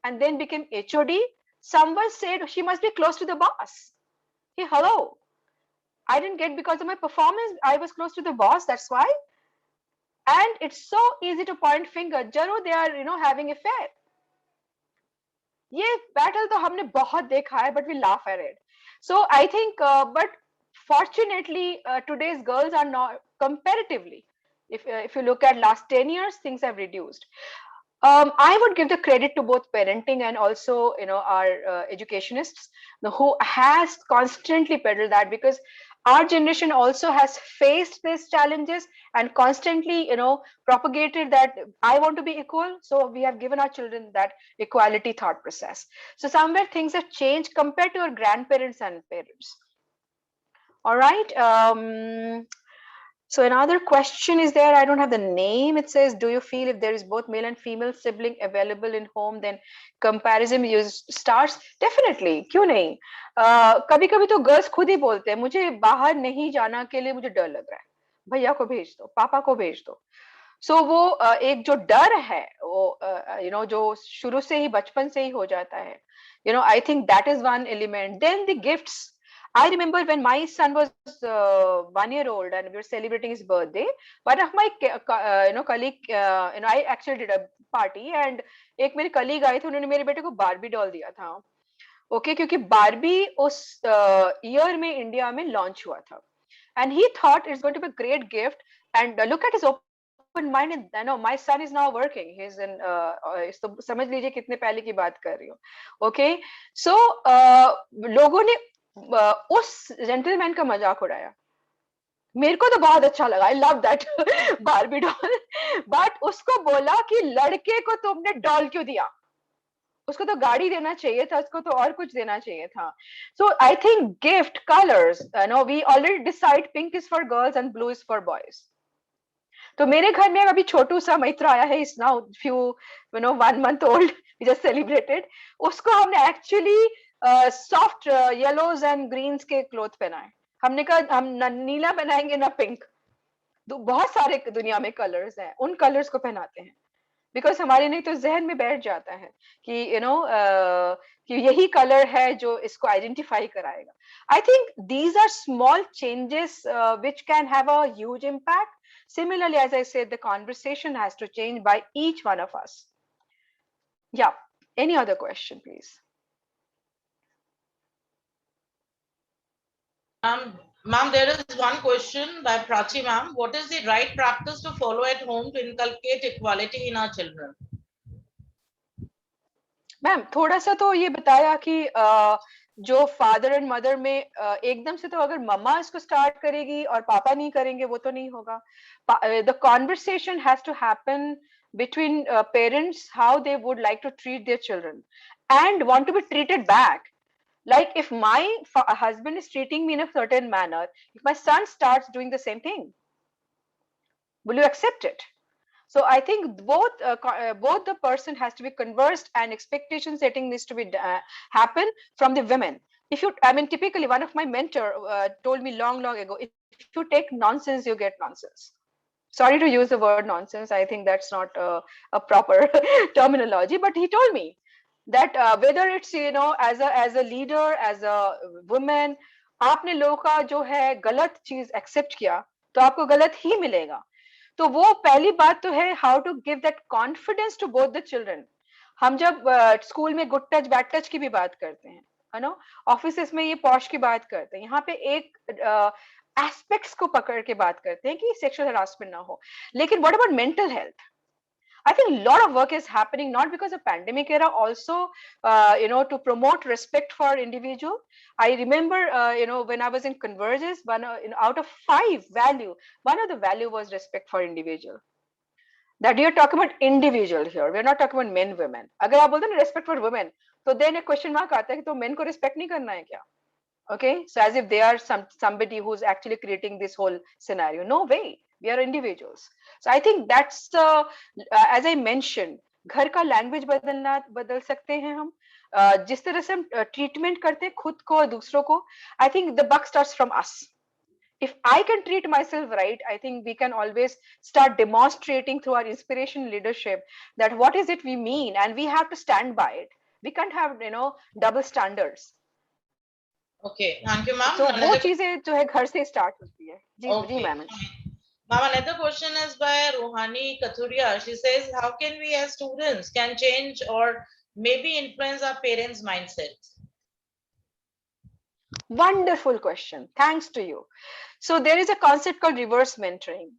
and then became HOD. Someone said she must be close to the boss. Hey, hello, I didn't get because of my performance, I was close to the boss, that's why. And it's so easy to point finger, Jaro, they are having affair. ये battle तो हमने बहुत देखा है, but we laugh at it. So I think but fortunately today's girls are not comparatively, if you look at last 10 years, things have reduced. I would give the credit to both parenting and also our educationists who has constantly peddled that, because our generation also has faced these challenges and constantly propagated that I want to be equal, so we have given our children that equality thought process. So somewhere things have changed compared to our grandparents and parents. All right. So another question is there, I don't have the name. It says, do you feel if there is both male and female sibling available in home, then comparison starts? Definitely, क्यों नहीं. कभी कभी तो girls खुद ही बोलते हैं, मुझे बाहर नहीं जाना के लिए मुझे डर लग रहा है, भैया को भेज दो, पापा को भेज दो. सो वो एक जो डर है वो जो शुरू से ही बचपन से ही हो जाता है. I think that is one element. Then the gifts. I remember when my son was 1 year old and we were celebrating his birthday. One of my colleague, I actually did a party and एक मेरे colleague आए थे, उन्होंने मेरे बेटे को Barbie doll दिया था. ओके क्योंकि बारबी उस ईयर में इंडिया में लॉन्च हुआ था. And he thought it's going to be a great gift. And look at his open mind. And I know my son is now working. He's in. तो समझ लीजिए कितने पहले की बात कर रही हूँ. Okay, so लोगों ने उस जेंटलमैन का मजाक उड़ाया. मेरे को तो बहुत अच्छा लगा. I love that Barbie doll. But उसको बोला कि लड़के को तुमने डॉल क्यों दिया? उसको तो गाड़ी देना चाहिए था, उसको तो और कुछ देना चाहिए था. So I think gift colors, we already decide pink is for girls and blue is for boys. तो मेरे घर में अभी छोटू सा मैत्रा आया है, is now few 1 month old, we just celebrated. उसको हमने actually soft yellows and greens के क्लोथ पहनाए. हमने कहा हम ना नीला पहनाएंगे ना पिंक. बहुत सारे दुनिया में कलर्स हैं, उन कलर्स को पहनाते हैं. बिकॉज हमारे नहीं तो जहन में बैठ जाता है कि कि यही कलर है जो इसको आइडेंटिफाई कराएगा. I think these are small changes which can have a huge impact. Similarly, as I said, the conversation has to change by each one of us. Yeah. Any other question, please? Ma'am, there is one question by Prachi ma'am. What is the right practice to follow at home to inculcate equality in our children? Ma'am थोड़ा सा तो ये बताया कि जो father and mother में एकदम से तो अगर मम्मा इसको स्टार्ट करेगी और पापा नहीं करेंगे वो तो नहीं होगा. The conversation has to happen between parents, how they would like to treat their children and want to be treated back. Like if my husband is treating me in a certain manner, if my son starts doing the same thing, will you accept it? So I think both the person has to be conversed and expectation setting needs to be happen from the women. If you, I mean, typically one of my mentor told me long ago, if you take nonsense, you get nonsense. Sorry to use the word nonsense. I think that's not a proper terminology, but he told me that whether it's as a leader, as a woman, आपने लोगों का जो है गलत चीज accept किया तो आपको गलत ही मिलेगा. तो वो पहली बात तो है how to give that confidence to both the children. हम जब स्कूल में गुड टच बैड टच की भी बात करते हैं, है ना, ऑफिस में ये पॉश की बात करते हैं, यहाँ पे एक एस्पेक्ट्स को पकड़ के बात करते हैं कि सेक्सुअल हरासमेंट ना हो. लेकिन what about mental health? I think a lot of work is happening, not because of pandemic era, also, to promote respect for individual. I remember, when I was in Converges, one out of 5 value, one of the value was respect for individual. That you're talking about individual here. We're not talking about men, women. अगर आप बोलते हैं respect for women, तो then a question mark आता है कि तो men को respect नहीं करना है क्या? Okay, so as if they are somebody who's actually creating this whole scenario. No way. We are individuals. So I think that's as I mentioned, घर का language बदल सकते हैं हम. जिस तरह से हम treatment करते हैं खुद को दूसरों को, I think the buck starts from us. If I can treat myself right, I think we can always start demonstrating through our inspiration leadership that what is it we mean, and we have to stand by it. We can't have double standards. Okay, thank you, ma'am. So वो चीजें जो है घर से start होती है. जी ma'am. Ma'am, another question is by Rohani Kathuria. She says, how can we as students can change or maybe influence our parents' mindsets? Wonderful question. Thanks to you. So there is a concept called reverse mentoring.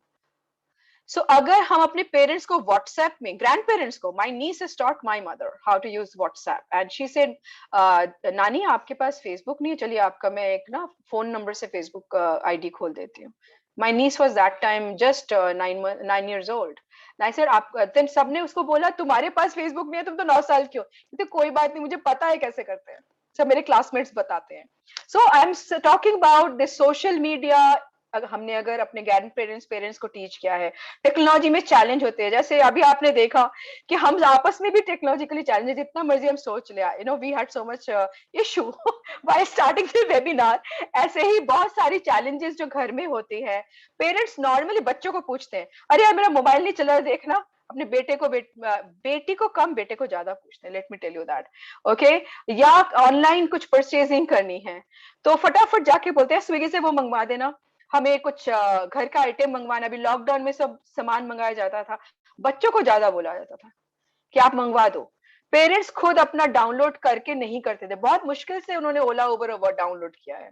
So अगर हम अपने parents को WhatsApp में, grandparents को, my niece has taught my mother how to use WhatsApp, and she said, नानी आपके पास Facebook नहीं है, चलिए आपका मैं एक ना phone number से Facebook ID खोल देती हूँ. My niece was that time just 9 years old. And I said, then सबने उसको बोला तुम्हारे पास Facebook नहीं है, तुम तो 9 साल क्यों? तो कोई बात नहीं, मुझे पता है कैसे करते हैं. सब मेरे classmates बताते हैं. So I'm talking about the social media. हमने अगर अपने ग्रैंड पेरेंट्स को टीच किया है, टेक्नोलॉजी में चैलेंज होते हैं, जैसे अभी आपने देखा कि हम आपस में भी टेक्नोलॉजिकली चैलेंज, जितना मर्जी हम सोच लिया, we had so much issue while starting the webinar. ऐसे ही बहुत सारी चैलेंजेस जो घर में होती है, पेरेंट्स नॉर्मली बच्चों को पूछते हैं, अरे यार मेरा मोबाइल नहीं चल रहा देखना, अपने बेटी को कम, बेटे को ज्यादा पूछते हैं, let me tell you that, okay. या ऑनलाइन कुछ परचेजिंग करनी है तो फटाफट जाके बोलते हैं स्विगी से वो मंगवा देना, हमें कुछ घर का आइटम मंगवाना। अभी लॉकडाउन में सब सामान मंगाया जाता था, बच्चों को ज्यादा बोला जाता था कि आप मंगवा दो। पेरेंट्स खुद अपना डाउनलोड करके नहीं करते थे, बहुत मुश्किल से उन्होंने ओला उबर डाउनलोड किया है।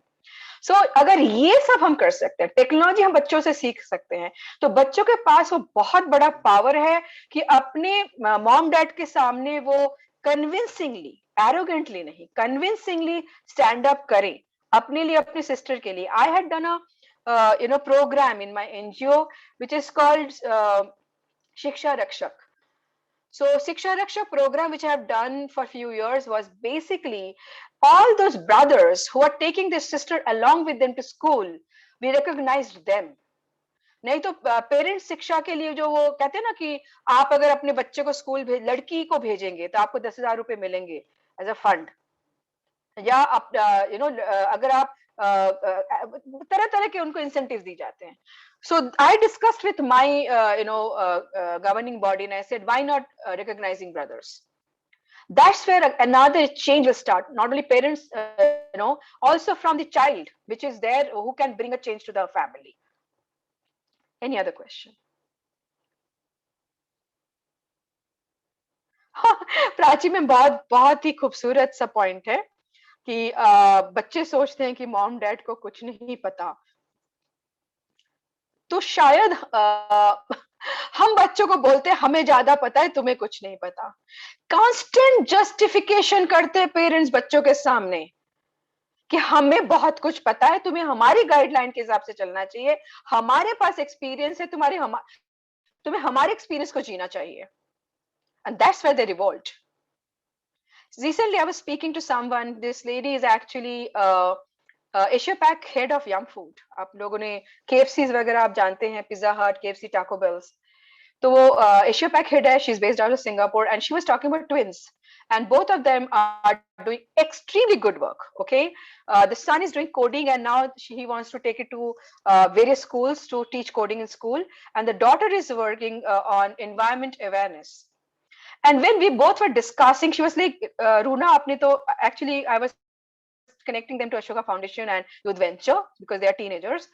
सो अगर ये सब हम कर सकते हैं, टेक्नोलॉजी हम बच्चों से सीख सकते हैं, तो बच्चों के पास वो बहुत बड़ा पावर है कि अपने मॉम डैड के सामने वो कन्विंसिंगली, एरोगेंटली नहीं, कन्विंसिंगली स्टैंड अप करें अपने लिए, अपने सिस्टर के लिए। I had done a program in my NGO which is called Shiksha Rakshak. So Shiksha Rakshak program which I have done for few years was basically all those brothers who are taking their sister along with them to school, we recognized them. नहीं तो parents शिक्षा के लिए जो वो कहते हैं ना कि आप अगर अपने बच्चे को स्कूल लड़की को भेजेंगे तो आपको 10,000 रुपए मिलेंगे एज अ फंड, या आप अगर आप तरह तरह के उनको इंसेंटिव दी जाते हैं. So I discussed with my governing body and I said, why not recognizing brothers? That's where another change will start. Not only parents, also from the child, which is there, who can bring a change to the family. Any other question? Prachi में बहुत ही खूबसूरत सा point है कि बच्चे सोचते हैं कि मॉम डैड को कुछ नहीं पता, तो शायद हम बच्चों को बोलते हैं हमें ज्यादा पता है, तुम्हें कुछ नहीं पता. कांस्टेंट जस्टिफिकेशन करते हैं पेरेंट्स बच्चों के सामने कि हमें बहुत कुछ पता है, तुम्हें हमारी गाइडलाइन के हिसाब से चलना चाहिए, हमारे पास एक्सपीरियंस है, तुम्हें हमारे एक्सपीरियंस को जीना चाहिए. And that's where they revolt. Recently, I was speaking to someone. This lady is actually Asia Pac head of Yum Food. आप लोगों ने KFCs वगैरह आप जानते हैं, Pizza Hut, KFC, Taco Bells. तो वो Asia Pac head है. She's based out of Singapore, and she was talking about twins, and both of them are doing extremely good work. Okay, the son is doing coding, and now he wants to take it to various schools to teach coding in school, and the daughter is working on environment awareness. And when we both were discussing, she was like, Runa, apne to, actually, I was connecting them to Ashoka Foundation and Youth Venture because they are teenagers.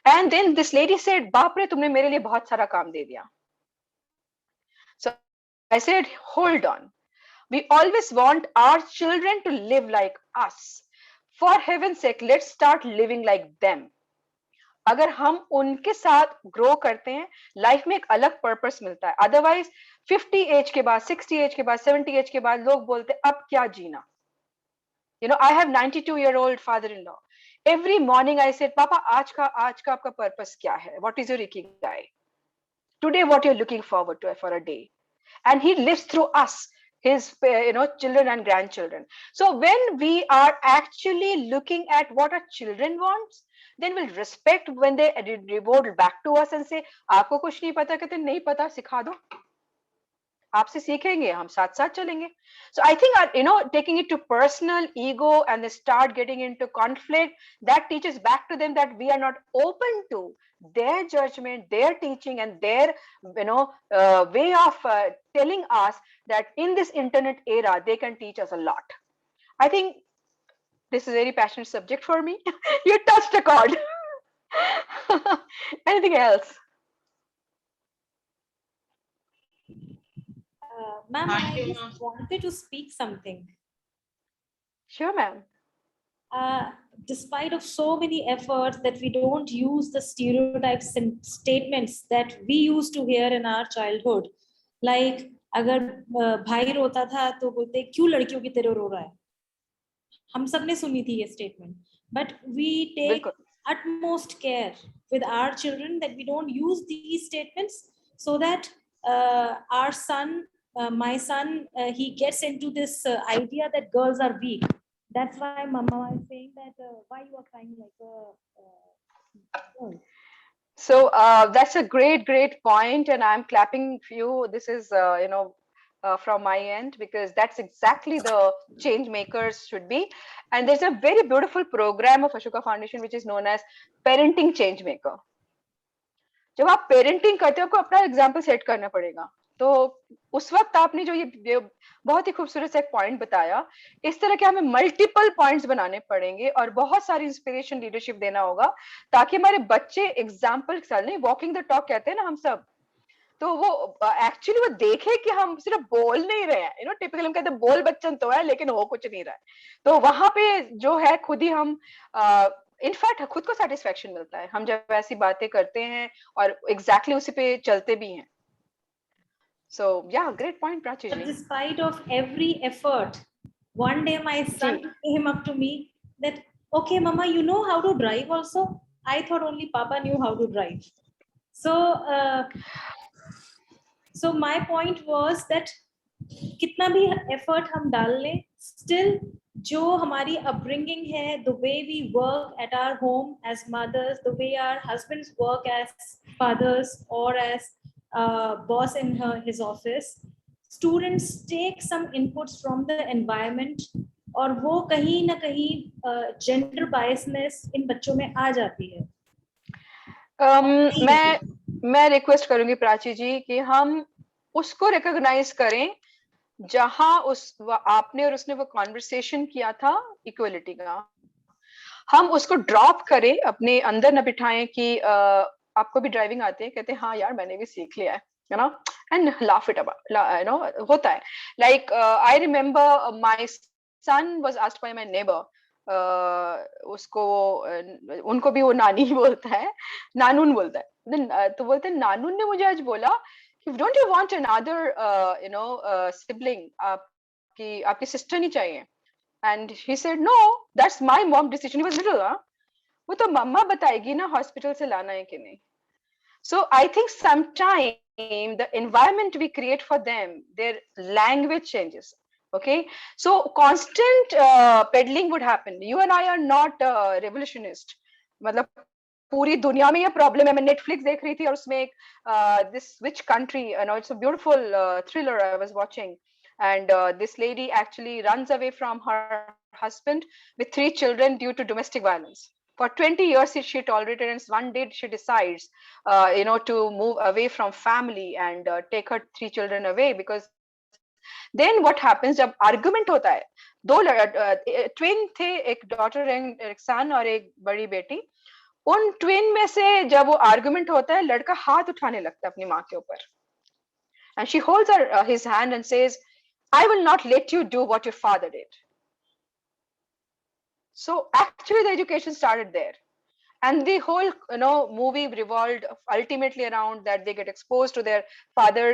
And then this lady said, Baap re, tumne mere liye bahut sara kaam de diya. So I said, hold on. We always want our children to live like us. For heaven's sake, let's start living like them. अगर हम उनके साथ grow करते हैं, life में एक अलग purpose मिलता है. अदरवाइज 50 एज के बाद, 60 एज के बाद, 70 एज के बाद लोग बोलते हैं अब क्या जीना. I have 92-year-old father-in-law. Every morning I said, पापा आज का आपका पर्पस क्या है? What is your ikigai? Today what you're looking forward to for a day? And he lives through us, his children and grandchildren. So when we are actually looking at what our children want, then we'll respect when they reward back to us and say, आपको कुछ नहीं पता, कहते नहीं पता, सिखा दो, आपसे सीखेंगे, हम साथ साथ चलेंगे. So I think taking it to personal ego and they start getting into conflict, that teaches back to them that we are not open to their judgment, their teaching, and their way of telling us that in this internet era they can teach us a lot. I think this is a very passionate subject for me. You touched a chord. Anything else? Ma'am, Thank I you, just ma'am. wanted to speak something. Sure, ma'am. Despite of so many efforts that we don't use the stereotypes and statements that we used to hear in our childhood, like अगर भाई रोता था तो बोलते क्यों लड़कियों की तरह रो रहा है, हम सब ने सुनी थी ये statement. But we take utmost care with our children that we don't use these statements so that our son, my son, he gets into this idea that girls are weak. That's why Mama is saying that why you are crying like a girl. So that's a great point, and I'm clapping for you. This is from my end, because that's exactly the change makers should be. And there's a very beautiful program of Ashoka Foundation which is known as Parenting Change Maker. जब आप parenting करते हो आपको अपना example set करना पड़ेगा. तो उस वक्त आपने जो ये बहुत ही खूबसूरत सा एक पॉइंट बताया, इस तरह के हमें मल्टीपल पॉइंट्स बनाने पड़ेंगे और बहुत सारी इंस्पिरेशन लीडरशिप देना होगा, ताकि हमारे बच्चे एग्जाम्पल के साथ, नहीं वॉकिंग द टॉक कहते हैं ना हम सब, तो वो एक्चुअली वो देखे कि हम सिर्फ बोल नहीं रहे हैं, टिपिकल हम कहते हैं बोल बच्चन तो है लेकिन हो कुछ नहीं रहा है। तो वहां पे जो है खुद ही हम इनफैक्ट खुद को सेटिस्फेक्शन मिलता है हम जब ऐसी बातें करते हैं और एग्जैक्टली उसी पे चलते भी हैं। So yeah, great point, Prachi But ji. despite of every effort, one day my son came up to me that, okay, Mama, you know how to drive also? I thought only Papa knew how to drive. So my point was that कितना भी effort हम डाल लें, still जो हमारी upbringing है, the way we work at our home as mothers, the way our husbands work as fathers or as boss in his office, students take some inputs from the environment और वो कहीं ना कहीं gender biasness इन बच्चों में आ जाती है। मैं रिक्वेस्ट करूंगी प्राची जी कि हम उसको रिकॉग्नाइज करें जहां आपने और उसने वो कॉन्वर्सेशन किया था इक्वलिटी का, हम उसको ड्रॉप करें, अपने अंदर न बिठाएं कि आपको भी ड्राइविंग आती है, कहते हैं हाँ यार मैंने भी सीख लिया है एंड लाफ इट अबाउट, होता है। Like I remember my son was asked by my neighbour, उसको उनको भी वो नानी बोलता है, नानून बोलता है, तो बोलते हैं नानून ने मुझे आज बोला कि don't you want another sibling, आपकी सिस्टर नहीं चाहिए? And he said, no, that's my mom decision. He was little, वो तो मम्मा बताएगी ना हॉस्पिटल से लाना है कि नहीं। So I think sometime the environment we create for them, their language changes. Okay, so constant peddling would happen. You and I are not revolutionist. मतलब पूरी दुनिया में ये प्रॉब्लम है। मैं नेटफ्लिक्स देख रही थी और उसमें एक this which country, it's a beautiful thriller I was watching, and this lady actually runs away from her husband with 3 children due to domestic violence. For 20 years she tolerated, and one day she decides to move away from family and take her 3 children away, because then what happens, जब argument होता है, 2 twin थे, एक daughter and एक son और एक बड़ी बेटी, उन ट्विन में से जब वो आर्गुमेंट होता है, लड़का हाथ उठाने लगता है अपनी माँ के ऊपर, and she holds his hand and says, I will not let you do what your father did. So actually the education started there, and the whole movie revolved ultimately around that they get exposed to their father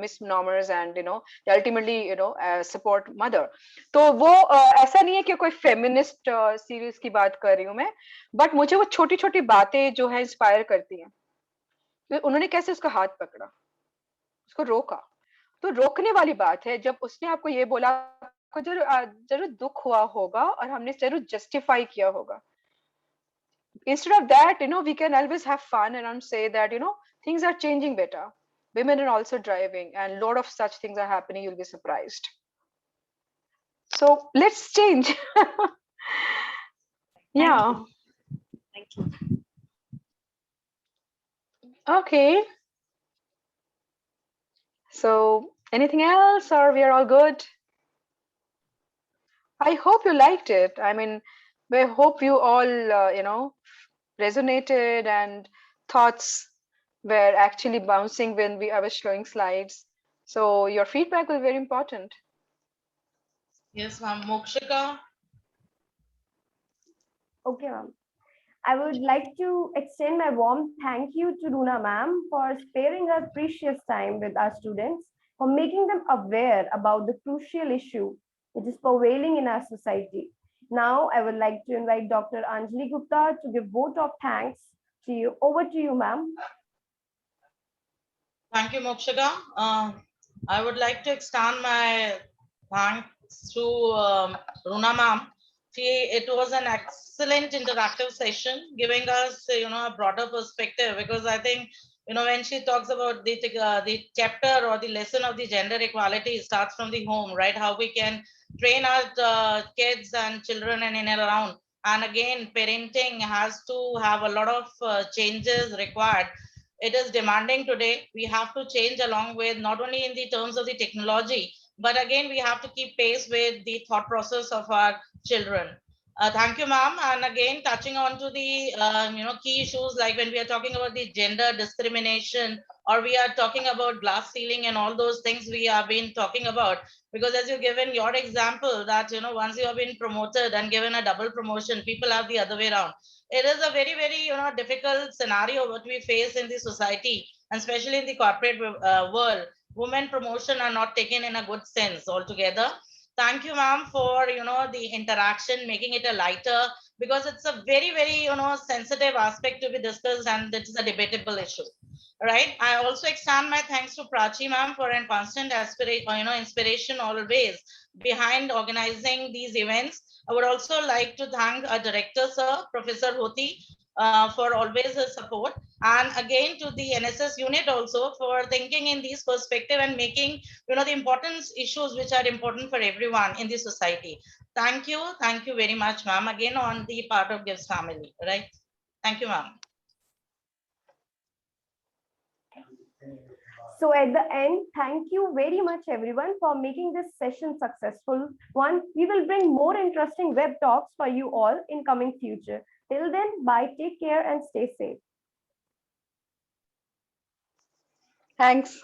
misnomers, and they ultimately support mother. तो वो ऐसा नहीं है कि कोई feminist series की बात कर रही हूँ मैं, बट मुझे वो छोटी छोटी बातें जो है इंस्पायर करती हैं। तो उन्होंने कैसे उसका हाथ पकड़ा, उसको रोका, तो रोकने वाली बात है जब उसने आपको ये बोला को जरूर दुख हुआ होगा और हमने जरूर जस्टिफाई किया होगा। Instead of that, we can always have fun and say that, things are changing better. Women are also driving, and a lot of such things are happening. You'll be surprised. So let's change. Yeah. Thank you. Okay. So anything else, or we are all good? I hope you liked it. I mean, we hope you all, resonated and thoughts were actually bouncing when I was showing slides. So your feedback was very important. Yes, ma'am. Mokshika. Okay, ma'am. I would like to extend my warm thank you to Runa ma'am for sparing her precious time with our students, for making them aware about the crucial issue which is prevailing in our society. Now, I would like to invite Dr. Anjali Gupta to give vote of thanks to you. Over to you, ma'am. Thank you, Mokshika. I would like to extend my thanks to Runa ma'am. It was an excellent interactive session, giving us, a broader perspective, because I think, when she talks about the chapter or the lesson of the gender equality, starts from the home, right? How we can train our kids and children and in and around. And again, parenting has to have a lot of changes required. It is demanding today. We have to change along with, not only in the terms of the technology, but again, we have to keep pace with the thought process of our children. Thank you, ma'am. And again, touching on to the key issues, like when we are talking about the gender discrimination, or we are talking about glass ceiling and all those things we have been talking about. Because as you've given your example that, once you have been promoted and given a double promotion, people have the other way around. It is a very, very, difficult scenario what we face in the society, and especially in the corporate world. Women promotion are not taken in a good sense altogether. Thank you, ma'am, for, the interaction, making it a lighter, because it's a very, very, sensitive aspect to be discussed, and it is a debatable issue. Right. I also extend my thanks to Prachi ma'am for a constant inspiration always behind organizing these events. I would also like to thank our director, sir, Professor Hoti, for always his support. And again to the NSS unit also for thinking in these perspective and making, the important issues which are important for everyone in the society. Thank you. Thank you very much, ma'am, again on the part of GIFS family. Right. Thank you, ma'am. So at the end, thank you very much everyone for making this session successful one. We will bring more interesting web talks for you all in coming future. Till then, bye, take care and stay safe. Thanks.